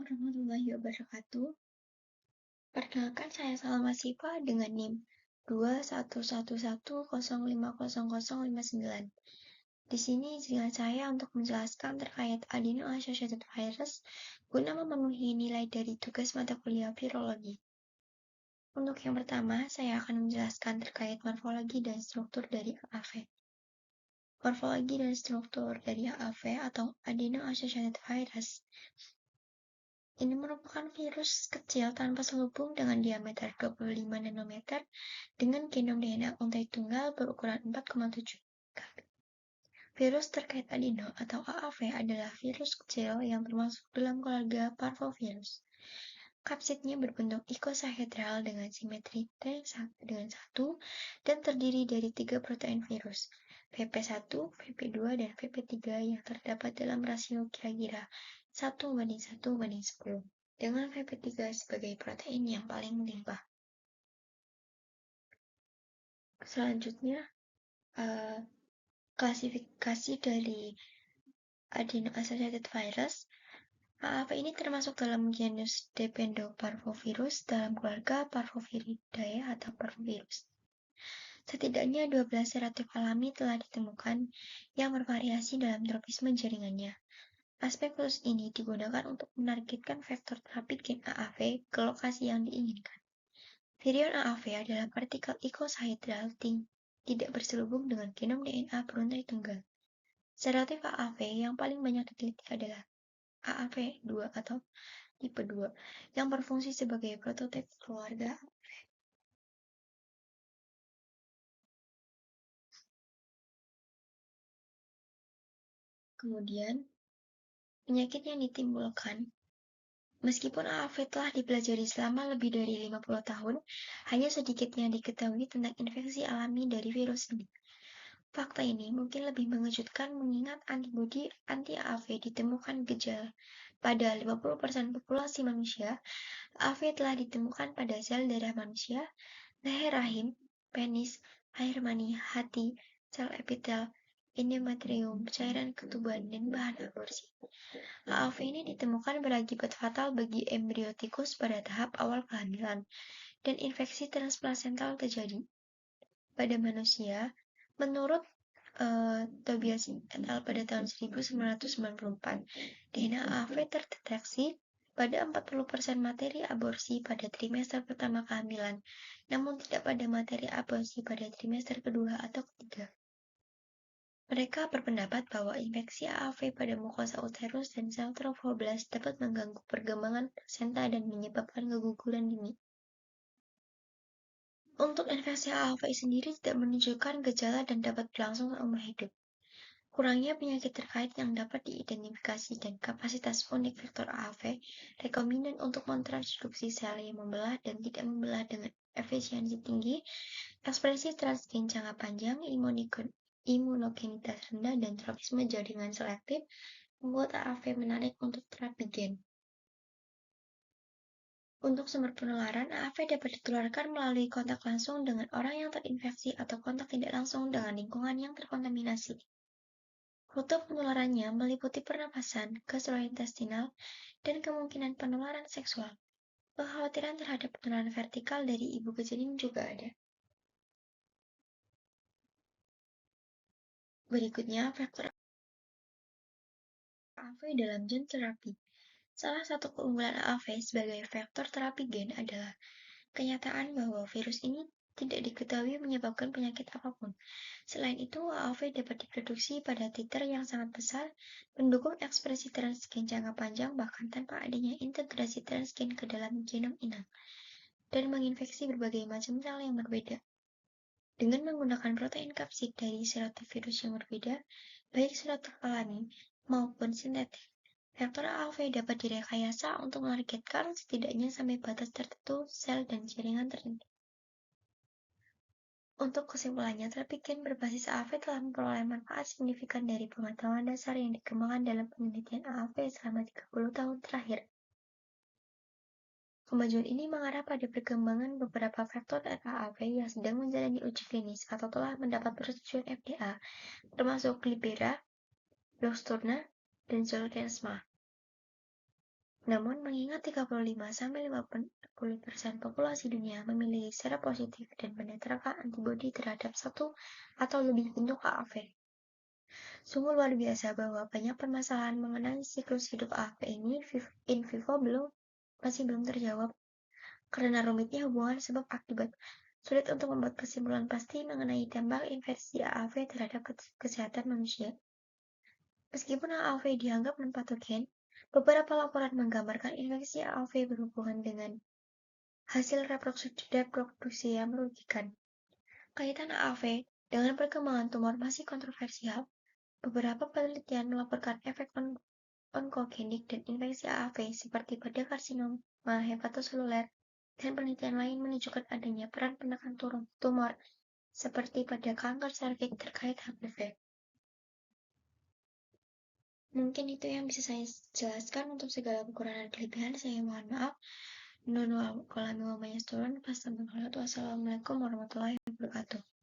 warahmatullahi wabarakatuh. Perkenalkan saya Salma Siva dengan NIM 21110500059. Di sini izinkan saya untuk menjelaskan terkait adeno-associated virus guna memenuhi nilai dari tugas mata kuliah virologi. Untuk yang pertama, saya akan menjelaskan terkait morfologi dan struktur dari AAV. Morfologi dan struktur dari AAV atau adeno-associated virus ini merupakan virus kecil tanpa selubung dengan diameter 25 nanometer dengan genom DNA untai tunggal berukuran 4,7 kb. Virus terkait adeno atau AAV adalah virus kecil yang termasuk dalam keluarga parvovirus. Kapsidnya berbentuk ikosahedral dengan simetri dengan 1 dan terdiri dari 3 protein virus, VP1, VP2, dan VP3 yang terdapat dalam rasio kira-kira 1:1:10, dengan VP3 sebagai protein yang paling melimpah. Selanjutnya, klasifikasi dari adeno-associated virus. AAV ini termasuk dalam genus Dependoparvovirus dalam keluarga Parvoviridae atau parvovirus. Setidaknya 12 serotiп alami telah ditemukan yang bervariasi dalam tropisme jaringannya. Aspek khusus ini digunakan untuk menargetkan vektor terapi gen AAV ke lokasi yang diinginkan. Virion AAV adalah partikel ikosahedral tidak berselubung dengan genom DNA beruntai tunggal. Serotip AAV yang paling banyak diteliti adalah AAV2 atau tipe 2 yang berfungsi sebagai prototip keluarga. Kemudian, penyakit yang ditimbulkan. Meskipun AAV telah dipelajari selama lebih dari 50 tahun, hanya sedikit yang diketahui tentang infeksi alami dari virus ini. Fakta ini mungkin lebih mengejutkan mengingat antibodi anti-AAV ditemukan gejala pada 50% populasi manusia. AAV telah ditemukan pada sel darah manusia, leher rahim, penis, air mani, hati, sel epitel, endometrium, cairan ketuban, dan bahan aborsi. AAV ini ditemukan berakibat fatal bagi embrio tikus pada tahap awal kehamilan, dan infeksi transplasental terjadi. Pada manusia, menurut Tobias et al. Pada tahun 1994, DNA AAV terdeteksi pada 40% materi aborsi pada trimester pertama kehamilan, namun tidak pada materi aborsi pada trimester kedua atau ketiga. Mereka berpendapat bahwa infeksi AAV pada mukosa uterus dan sel trophoblast dapat mengganggu perkembangan plasenta dan menyebabkan keguguran dini. Untuk infeksi AAV sendiri tidak menunjukkan gejala dan dapat berlangsung seumur hidup. Kurangnya penyakit terkait yang dapat diidentifikasi dan kapasitas unik vektor AAV rekomendasi untuk mentransduksi sel yang membelah dan tidak membelah dengan efisiensi tinggi, ekspresi transgen jangka panjang, imunogenitas rendah, dan tropisme jaringan selektif membuat AAV menarik untuk terapi gen. Untuk sumber penularan, AAV dapat ditularkan melalui kontak langsung dengan orang yang terinfeksi atau kontak tidak langsung dengan lingkungan yang terkontaminasi. Rute penularannya meliputi pernapasan, gastrointestinal, dan kemungkinan penularan seksual. Kekhawatiran terhadap penularan vertikal dari ibu ke janin juga ada. Berikutnya, faktor AAV dalam gen terapi. Salah satu keunggulan AAV sebagai vektor terapi gen adalah kenyataan bahwa virus ini tidak diketahui menyebabkan penyakit apapun. Selain itu, AAV dapat diproduksi pada titer yang sangat besar, mendukung ekspresi transgen jangka panjang bahkan tanpa adanya integrasi transgen ke dalam genom inang, dan menginfeksi berbagai macam sel yang berbeda. Dengan menggunakan protein kapsid dari serotip virus yang berbeda, baik serotip alami maupun sintetik, vektor AAV dapat direkayasa untuk menargetkan setidaknya sampai batas tertentu sel dan jaringan tertentu. Untuk kesimpulannya, terapi gen berbasis AAV telah memperoleh manfaat signifikan dari pengetahuan dasar yang dikembangkan dalam penelitian AAV selama 30 tahun terakhir. Kemajuan ini mengarah pada perkembangan beberapa vektor AAV yang sedang menjalani uji klinis atau telah mendapat persetujuan FDA, termasuk Glipera, Luxturna, dan Zolgensma. Namun, mengingat 35-50% populasi dunia memiliki seropositif dan menetralkan antibodi terhadap satu atau lebih bentuk AAV. Sungguh luar biasa bahwa banyak permasalahan mengenai siklus hidup AAV ini in vivo masih belum terjawab. Karena rumitnya hubungan sebab akibat, sulit untuk membuat kesimpulan pasti mengenai dampak infeksi AAV terhadap kesehatan manusia. Meskipun AAV dianggap non-patogen, beberapa laporan menggambarkan infeksi AAV berhubungan dengan hasil reproduksi yang merugikan. Kaitan AAV dengan perkembangan tumor masih kontroversial. Beberapa penelitian melaporkan efek onkogenik dan infeksi AAV seperti pada karsinoma hepatoseluler, dan penelitian lain menunjukkan adanya peran penekan tumor seperti pada kanker serviks terkait HPV. Mungkin itu yang bisa saya jelaskan. Untuk segala kekurangan dan kelebihan saya mohon maaf. Wassalamualaikum warahmatullahi wabarakatuh.